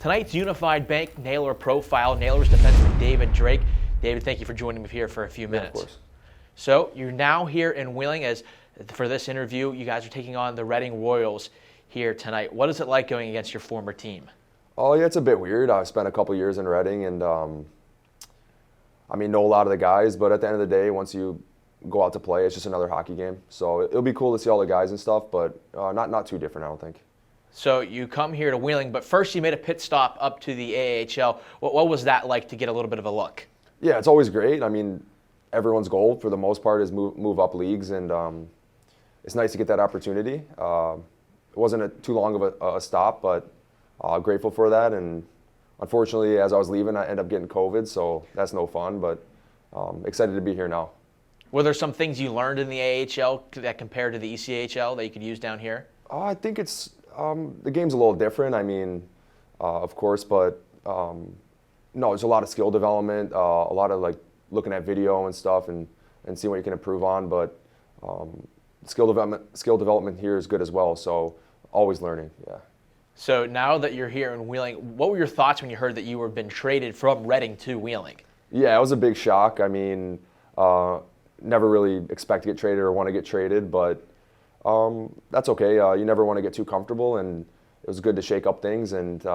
Tonight's Unified Bank Nailer Profile, Nailers defenseman David Drake. David, thank you for joining me here for a few minutes. Yeah, of course. So you're now here in Wheeling as for this interview. You guys are taking on the Reading Royals here tonight. What is it like going against your former team? Oh yeah, it's a bit weird. I've spent a couple years in Reading and know a lot of the guys, but at the end of the day, once you go out to play, it's just another hockey game. So it'll be cool to see all the guys and stuff, but not too different, I don't think. So you come here to Wheeling, but first you made a pit stop up to the AHL. What was that like to get a little bit of a look? Yeah, it's always great. I mean, everyone's goal for the most part is move up leagues, and it's nice to get that opportunity. It wasn't too long of a stop, but grateful for that. And unfortunately, as I was leaving, I ended up getting COVID, so that's no fun, but excited to be here now. Were there some things you learned in the AHL that compared to the ECHL that you could use down here? I think it's the game's a little different. I mean, of course, but no, there's a lot of skill development, a lot of like looking at video and stuff and seeing what you can improve on. But skill development here is good as well. So always learning. Yeah. So now that you're here in Wheeling, what were your thoughts when you heard that you were been traded from Reading to Wheeling? Yeah, it was a big shock. I mean, never really expect to get traded or want to get traded, but that's okay. You never want to get too comfortable, and it was good to shake up things. And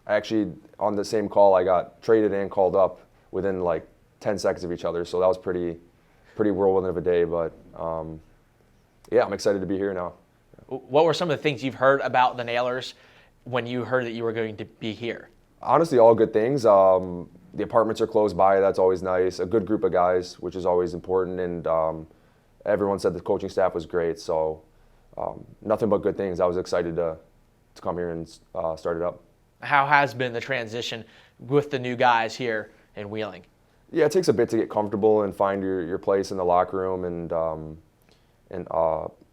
actually, on the same call, I got traded and called up within like 10 seconds of each other. So that was pretty whirlwind of a day. But yeah, I'm excited to be here now. What were some of the things you've heard about the Nailers when you heard that you were going to be here? Honestly, all good things. The apartments are close by. That's always nice. A good group of guys, which is always important. And everyone said the coaching staff was great. So nothing but good things. I was excited to come here and start it up. How has been the transition with the new guys here in Wheeling? Yeah, it takes a bit to get comfortable and find your place in the locker room and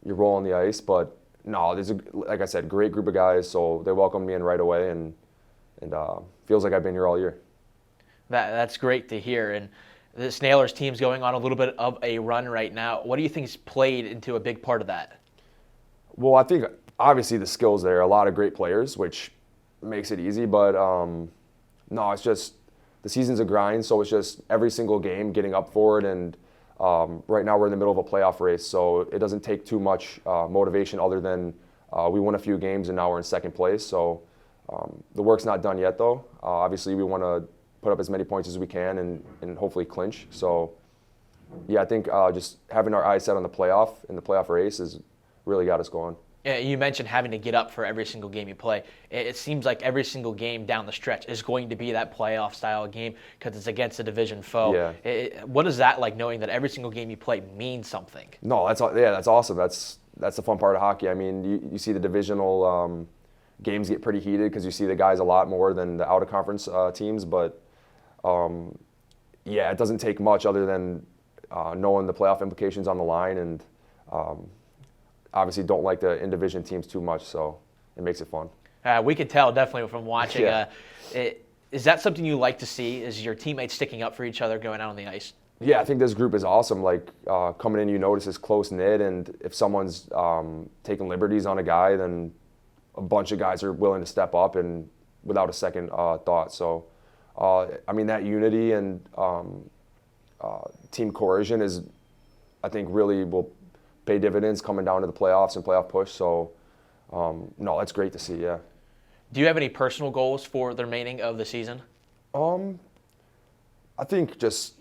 your role on the ice. But no, there's like I said, great group of guys. So they welcomed me in right away, and feels like I've been here all year. That's great to hear. And this Nailers team's going on a little bit of a run right now. What do you think's played into a big part of that? Well, I think obviously the skills there. A lot of great players, which makes it easy. But no, it's just the season's a grind. So it's just every single game getting up for it. And right now we're in the middle of a playoff race, so it doesn't take too much motivation other than we won a few games and now we're in second place. So the work's not done yet, though. Obviously, we want to put up as many points as we can and hopefully clinch. So, yeah, I think just having our eyes set on the playoff race has really got us going. Yeah, you mentioned having to get up for every single game you play. It seems like every single game down the stretch is going to be that playoff style game because it's against a division foe. Yeah. What is that like, knowing that every single game you play means something? No, that's awesome. That's the fun part of hockey. I mean, you see the divisional games get pretty heated because you see the guys a lot more than the out of conference teams. But yeah, it doesn't take much other than knowing the playoff implications on the line, and obviously don't like the in-division teams too much, so it makes it fun. We could tell definitely from watching. Yeah. Is that something you like to see? Is your teammates sticking up for each other going out on the ice? Yeah, I think this group is awesome. Like coming in, you notice it's close-knit, and if someone's taking liberties on a guy, then a bunch of guys are willing to step up and without a second thought. So, I mean, that unity and team cohesion is, I think, really will pay dividends coming down to the playoffs and playoff push. So, no, that's great to see, yeah. Do you have any personal goals for the remaining of the season? I think just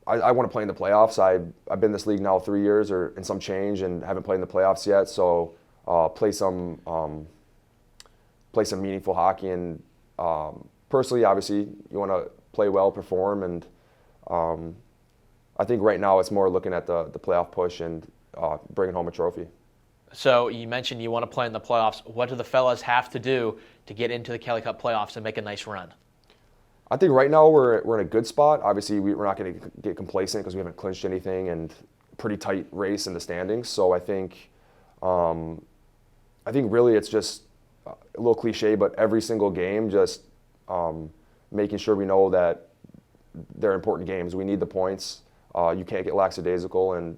I want to play in the playoffs. I've been in this league now 3 years or in some change and haven't played in the playoffs yet. So play some meaningful hockey. And personally, obviously, you want to play well, perform. And I think right now it's more looking at the playoff push and bringing home a trophy. So you mentioned you want to play in the playoffs. What do the fellas have to do to get into the Kelly Cup playoffs and make a nice run? I think right now we're in a good spot. Obviously, we're not going to get complacent because we haven't clinched anything, and pretty tight race in the standings. So I think really it's just a little cliche, but every single game, just making sure we know that they're important games. We need the points. You can't get lackadaisical and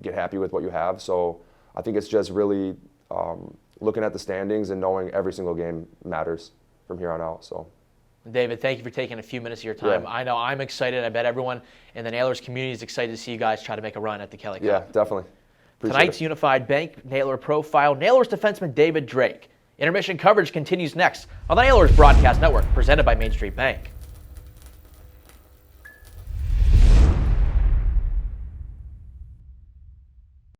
get happy with what you have. So I think it's just really looking at the standings and knowing every single game matters from here on out. So. David, thank you for taking a few minutes of your time. Yeah. I know I'm excited. I bet everyone in the Nailers community is excited to see you guys try to make a run at the Kelly Cup. Yeah, definitely. Appreciate Tonight's it. Unified Bank Nailer Profile, Nailers defenseman David Drake. Intermission coverage continues next on the Nailers Broadcast Network, presented by Main Street Bank.